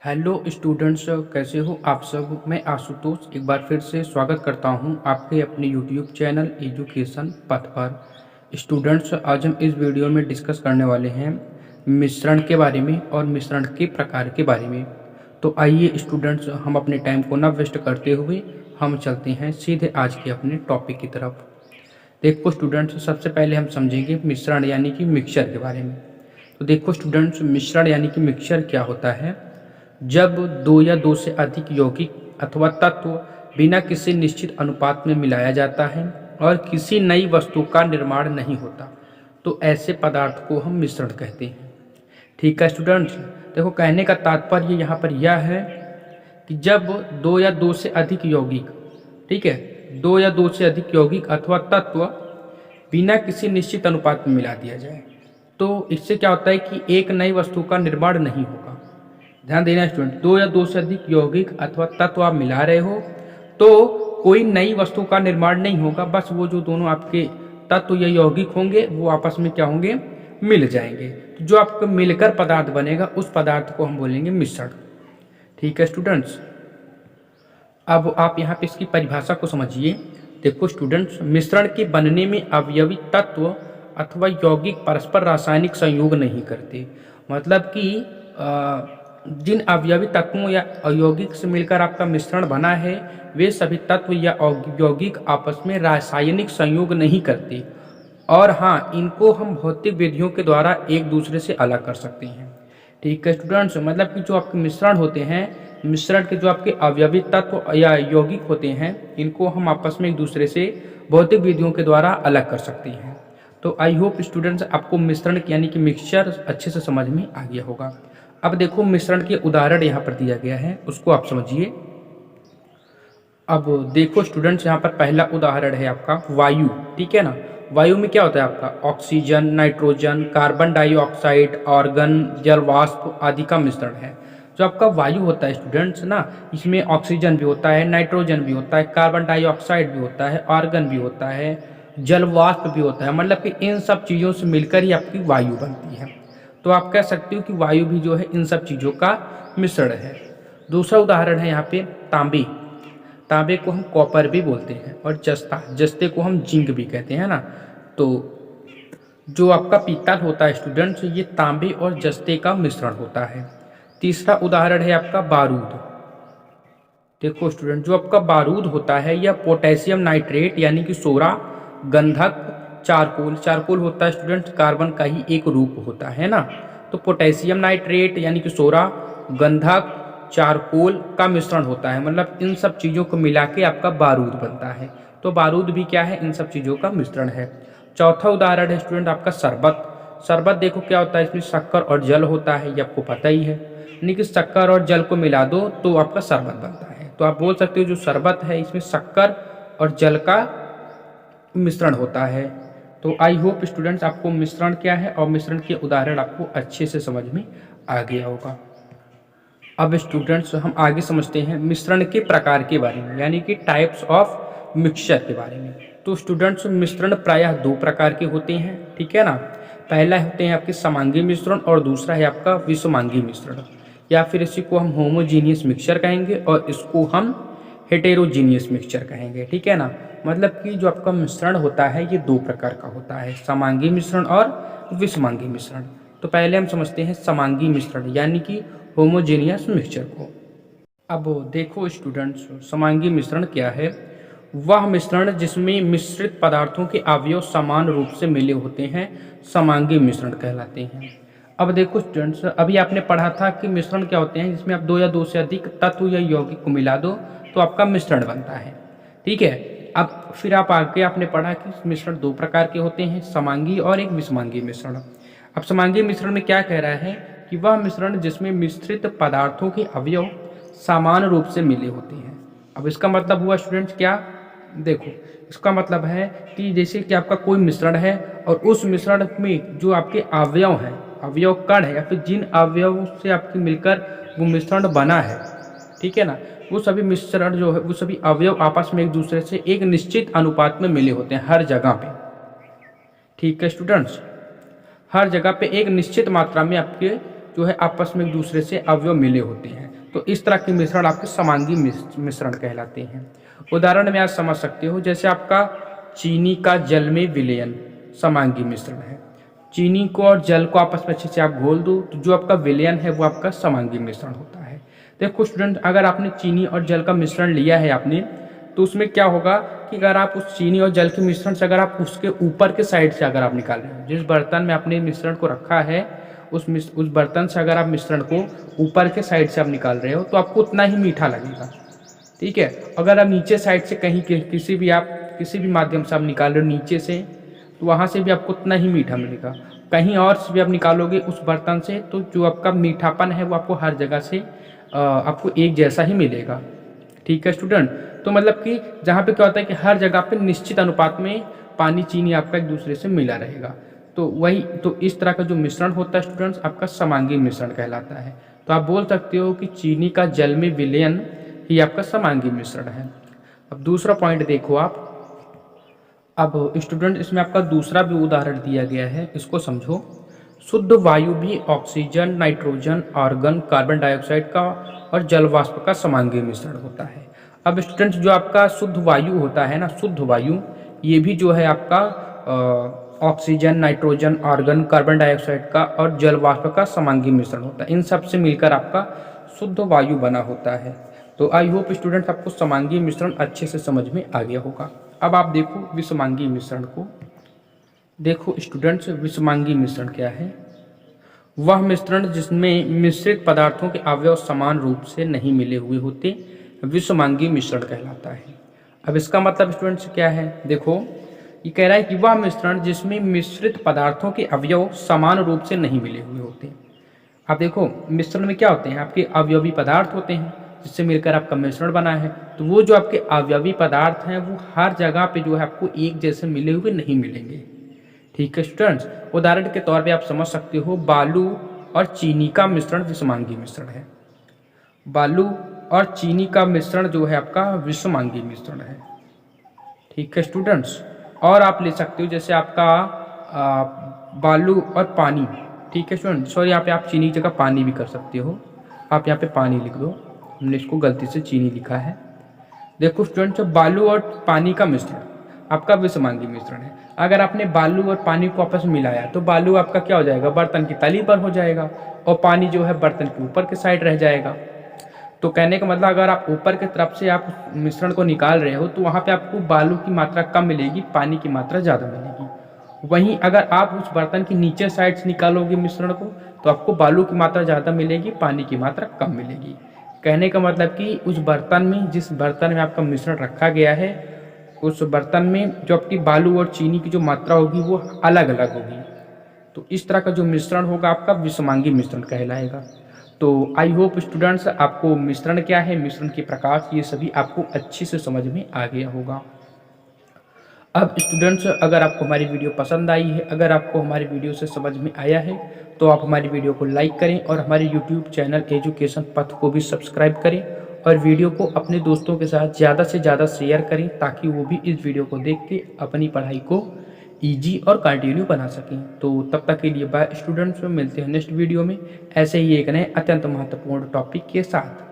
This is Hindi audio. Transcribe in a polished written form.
हेलो स्टूडेंट्स, कैसे हो आप सब। मैं आशुतोष एक बार फिर से स्वागत करता हूं आपके अपने यूट्यूब चैनल एजुकेशन पथ पर। स्टूडेंट्स, आज हम इस वीडियो में डिस्कस करने वाले हैं मिश्रण के बारे में और मिश्रण के प्रकार के बारे में। तो आइए स्टूडेंट्स, हम अपने टाइम को ना वेस्ट करते हुए हम चलते हैं सीधे आज के अपने टॉपिक की तरफ। देखो स्टूडेंट्स, सबसे पहले हम समझेंगे मिश्रण यानी कि मिक्सचर के बारे में। तो देखो स्टूडेंट्स, मिश्रण यानी कि मिक्सचर क्या होता है। जब दो या दो से अधिक यौगिक अथवा तत्व बिना किसी निश्चित अनुपात में मिलाया जाता है और किसी नई वस्तु का निर्माण नहीं होता, तो ऐसे पदार्थ को हम मिश्रण कहते हैं। ठीक है स्टूडेंट्स, देखो कहने का तात्पर्य यहाँ पर यह है कि जब दो या दो से अधिक यौगिक, ठीक है, दो या दो से अधिक यौगिक अथवा तत्व बिना किसी निश्चित अनुपात में मिला दिया जाए, तो इससे क्या होता है कि एक नई वस्तु का निर्माण नहीं होगा। ध्यान देना स्टूडेंट, दो या दो से अधिक यौगिक अथवा तत्व आप मिला रहे हो तो कोई नई वस्तु का निर्माण नहीं होगा, बस वो जो दोनों आपके तत्व या यौगिक होंगे वो आपस में क्या होंगे, मिल जाएंगे। तो जो आपका मिलकर पदार्थ बनेगा उस पदार्थ को हम बोलेंगे मिश्रण। ठीक है स्टूडेंट्स, अब आप यहाँ पे इसकी परिभाषा को समझिए। देखो स्टूडेंट्स, मिश्रण के बनने में अवयवी तत्व अथवा यौगिक परस्पर रासायनिक संयोग नहीं करते। मतलब कि जिन अवयवी तत्वों या यौगिक से मिलकर आपका मिश्रण बना है वे सभी तत्व या यौगिक आपस में रासायनिक संयोग नहीं करते, और हाँ, इनको हम भौतिक विधियों के द्वारा एक दूसरे से अलग कर सकते हैं। ठीक है स्टूडेंट्स, मतलब कि जो आपके मिश्रण होते हैं, मिश्रण के जो आपके अवयवी तत्व या यौगिक होते हैं, इनको हम आपस में एक दूसरे से भौतिक विधियों के द्वारा अलग कर सकते हैं। तो आई होप स्टूडेंट्स आपको मिश्रण यानी कि मिक्सचर अच्छे से समझ में आ गया होगा। अब देखो मिश्रण के उदाहरण यहाँ पर दिया गया है, उसको आप समझिए। अब देखो स्टूडेंट्स, यहाँ पर पहला उदाहरण है आपका वायु। ठीक है ना, वायु में क्या होता है आपका oxygen, nitrogen, carbon dioxide, argon, जल वाष्प आदि का मिश्रण है। जो आपका वायु होता है स्टूडेंट्स ना, इसमें ऑक्सीजन भी होता है, नाइट्रोजन भी होता है, कार्बन डाइऑक्साइड भी होता है, आर्गन भी होता है, जल वाष्प भी होता है। मतलब कि इन सब चीज़ों से मिलकर ही आपकी वायु बनती है। तो आप कह सकते हो कि वायु भी जो है इन सब चीज़ों का मिश्रण है। दूसरा उदाहरण है यहाँ पे तांबे। तांबे को हम कॉपर भी बोलते हैं, और जस्ता, जस्ते को हम जिंक भी कहते हैं ना। तो जो आपका पीतल होता है स्टूडेंट्स, ये तांबे और जस्ते का मिश्रण होता है। तीसरा उदाहरण है आपका बारूद। देखो स्टूडेंट, जो आपका बारूद होता है यह पोटेशियम नाइट्रेट यानी कि सोरा, गंधक, चारकोल, चारकोल होता है स्टूडेंट कार्बन का ही एक रूप होता है ना। तो पोटेशियम नाइट्रेट यानी कि सोरा, गंधक, चारकोल का मिश्रण होता है। मतलब इन सब चीज़ों को मिला के आपका बारूद बनता है। तो बारूद भी क्या है, इन सब चीज़ों का मिश्रण है। चौथा उदाहरण है स्टूडेंट आपका शरबत। शरबत देखो क्या होता है, इसमें शक्कर और जल होता है, ये आपको पता ही है। यानी कि शक्कर और जल को मिला दो तो आपका शरबत बनता है। तो आप बोल सकते हो जो शरबत है इसमें शक्कर और जल का मिश्रण होता है। तो आई होप स्टूडेंट्स आपको मिश्रण क्या है और मिश्रण के उदाहरण आपको अच्छे से समझ में आ गया होगा। अब स्टूडेंट्स हम आगे समझते हैं मिश्रण के प्रकार के बारे में, यानी कि टाइप्स ऑफ मिक्सचर के बारे में। तो स्टूडेंट्स मिश्रण प्रायः दो प्रकार के होते हैं। ठीक है ना, पहला होते हैं आपके समांगी मिश्रण और दूसरा है आपका विषमांगी मिश्रण, या फिर इसी को हम होमोजीनियस मिक्सचर कहेंगे और इसको हम हेटेरोजीनियस मिक्सचर कहेंगे। ठीक है ना, मतलब कि जो आपका मिश्रण होता है ये दो प्रकार का होता है, समांगी मिश्रण और विषमांगी मिश्रण। तो पहले हम समझते हैं समांगी मिश्रण यानी कि होमोजेनियस मिक्सचर को। अब देखो स्टूडेंट्स, समांगी मिश्रण क्या है। वह मिश्रण जिसमें मिश्रित पदार्थों के अवयव समान रूप से मिले होते हैं समांगी मिश्रण कहलाते हैं। अब देखो स्टूडेंट्स, अभी आपने पढ़ा था कि मिश्रण क्या होते हैं, जिसमें आप दो या दो से अधिक तत्व या यौगिक को मिला दो तो आपका मिश्रण बनता है। ठीक है, अब फिर आप आगे आपने पढ़ा कि मिश्रण दो प्रकार के होते हैं, समांगी और एक विषमांगी मिश्रण। अब समांगी मिश्रण में क्या कह रहा है कि वह मिश्रण जिसमें मिश्रित पदार्थों के अवयव समान रूप से मिले होते हैं। अब इसका मतलब हुआ स्टूडेंट्स क्या, देखो इसका मतलब है कि जैसे कि आपका कोई मिश्रण है और उस मिश्रण में जो आपके अवयव हैं, अवयव कण है, या फिर जिन अवयवों से आपके मिलकर वो मिश्रण बना है, ठीक है ना, वो सभी मिश्रण जो है वो सभी अवयव आपस में एक दूसरे से एक निश्चित अनुपात में मिले होते हैं हर जगह पे। ठीक है स्टूडेंट्स, हर जगह पे एक निश्चित मात्रा में आपके जो है आपस में एक दूसरे से अवयव मिले होते हैं। तो इस तरह के मिश्रण आपके समांगी मिश्रण कहलाते हैं। उदाहरण में आप समझ सकते हो, जैसे आपका चीनी का जल में विलयन समांगी मिश्रण है। चीनी को और जल को आपस में अच्छे से आप घोल दो तो जो आपका विलयन है वो आपका समांगी मिश्रण होता है। देखो स्टूडेंट, अगर आपने चीनी और जल का मिश्रण लिया है आपने, तो उसमें क्या होगा कि अगर आप उस चीनी और जल के मिश्रण से अगर आप उसके ऊपर के साइड से अगर आप निकाल रहे हो, जिस बर्तन में आपने मिश्रण को रखा है उस बर्तन से अगर आप मिश्रण को ऊपर के साइड से आप निकाल रहे हो तो आपको उतना ही मीठा लगेगा। ठीक है, अगर आप नीचे साइड से कहीं किसी भी माध्यम से आप निकाल रहे हो नीचे से, तो वहाँ से भी आपको उतना ही मीठा मिलेगा। कहीं और से भी आप निकालोगे उस बर्तन से तो जो आपका मीठापन है वो आपको हर जगह से आपको एक जैसा ही मिलेगा। ठीक है स्टूडेंट, तो मतलब कि जहाँ पे क्या होता है कि हर जगह पे निश्चित अनुपात में पानी चीनी आपका एक दूसरे से मिला रहेगा। तो इस तरह का जो मिश्रण होता है स्टूडेंट्स आपका समांगी मिश्रण कहलाता है। तो आप बोल सकते हो कि चीनी का जल में विलयन ही आपका समांगी मिश्रण है। अब दूसरा पॉइंट देखो आप। अब स्टूडेंट इसमें आपका दूसरा भी उदाहरण दिया गया है, इसको समझो। शुद्ध वायु भी oxygen, nitrogen, argon, carbon dioxide का और जल वाष्प का समांगी मिश्रण होता है। अब स्टूडेंट जो आपका शुद्ध वायु होता है ना, शुद्ध वायु, ये भी जो है आपका oxygen, nitrogen, argon, carbon dioxide का और जल वाष्प का समांगी मिश्रण होता है। इन सब से मिलकर आपका शुद्ध वायु बना होता है। तो आई होप स्टूडेंट आपको समांगी मिश्रण अच्छे से समझ में आ गया होगा। अब आप देखो विषमांगी मिश्रण को। देखो स्टूडेंट्स, विषमांगी मिश्रण क्या है? वह मिश्रण जिसमें मिश्रित पदार्थों के अवयव समान रूप से नहीं मिले हुए होते विषमांगी मिश्रण कहलाता है। अब इसका मतलब स्टूडेंट्स क्या है? देखो ये कह रहा है कि वह मिश्रण जिसमें मिश्रित पदार्थों के अवयव समान रूप से नहीं मिले हुए होते। अब देखो मिश्रण में क्या होते हैं, आपके अवयवी पदार्थ होते हैं जिससे मिलकर आपका मिश्रण बना है। तो वो जो आपके अवयवी पदार्थ हैं वो हर जगह पे जो है आपको एक जैसे मिले हुए नहीं मिलेंगे। ठीक है स्टूडेंट्स, उदाहरण के तौर पे आप समझ सकते हो बालू और चीनी का मिश्रण विषमांगी मिश्रण है। बालू और चीनी का मिश्रण जो है आपका विषमांगी मिश्रण है। ठीक है स्टूडेंट्स, और आप ले सकते हो जैसे आपका बालू और पानी। ठीक है स्टूडेंट, सॉरी यहाँ पे आप चीनी की जगह पानी भी कर सकते हो। आप यहाँ पे पानी लिख दो, हमने इसको गलती से चीनी लिखा है। देखो स्टूडेंट, जो बालू और पानी का मिश्रण आपका विषमांगी मिश्रण है। अगर आपने बालू और पानी को आपस में मिलाया तो बालू आपका क्या हो जाएगा, बर्तन की तली पर हो जाएगा और पानी जो है बर्तन के ऊपर के साइड रह जाएगा। तो कहने का मतलब अगर आप ऊपर की तरफ से आप मिश्रण को निकाल रहे हो तो वहाँ पे आपको बालू की मात्रा कम मिलेगी, पानी की मात्रा ज़्यादा मिलेगी। वहीं अगर आप उस बर्तन की नीचे साइड से निकालोगे मिश्रण को तो आपको बालू की मात्रा ज़्यादा मिलेगी, पानी की मात्रा कम मिलेगी। कहने का मतलब कि उस बर्तन में, जिस बर्तन में आपका मिश्रण रखा गया है, उस बर्तन में जो आपकी बालू और चीनी की जो मात्रा होगी वो अलग अलग होगी। तो इस तरह का जो मिश्रण होगा आपका विषमांगी मिश्रण कहलाएगा। तो आई होप स्टूडेंट्स आपको मिश्रण क्या है, मिश्रण के प्रकार, ये सभी आपको अच्छे से समझ में आ गया होगा। अब स्टूडेंट्स अगर आपको हमारी वीडियो पसंद आई है, अगर आपको हमारी वीडियो से समझ में आया है तो आप हमारी वीडियो को लाइक करें और हमारे यूट्यूब चैनल एजुकेशन पथ को भी सब्सक्राइब करें और वीडियो को अपने दोस्तों के साथ ज़्यादा से ज़्यादा शेयर करें ताकि वो भी इस वीडियो को देख के अपनी पढ़ाई को ईजी और कंटिन्यू बना सकें। तो तब तक के लिए बाय स्टूडेंट्स, मिलते हैं नेक्स्ट वीडियो में ऐसे ही एक नए अत्यंत महत्वपूर्ण टॉपिक के साथ।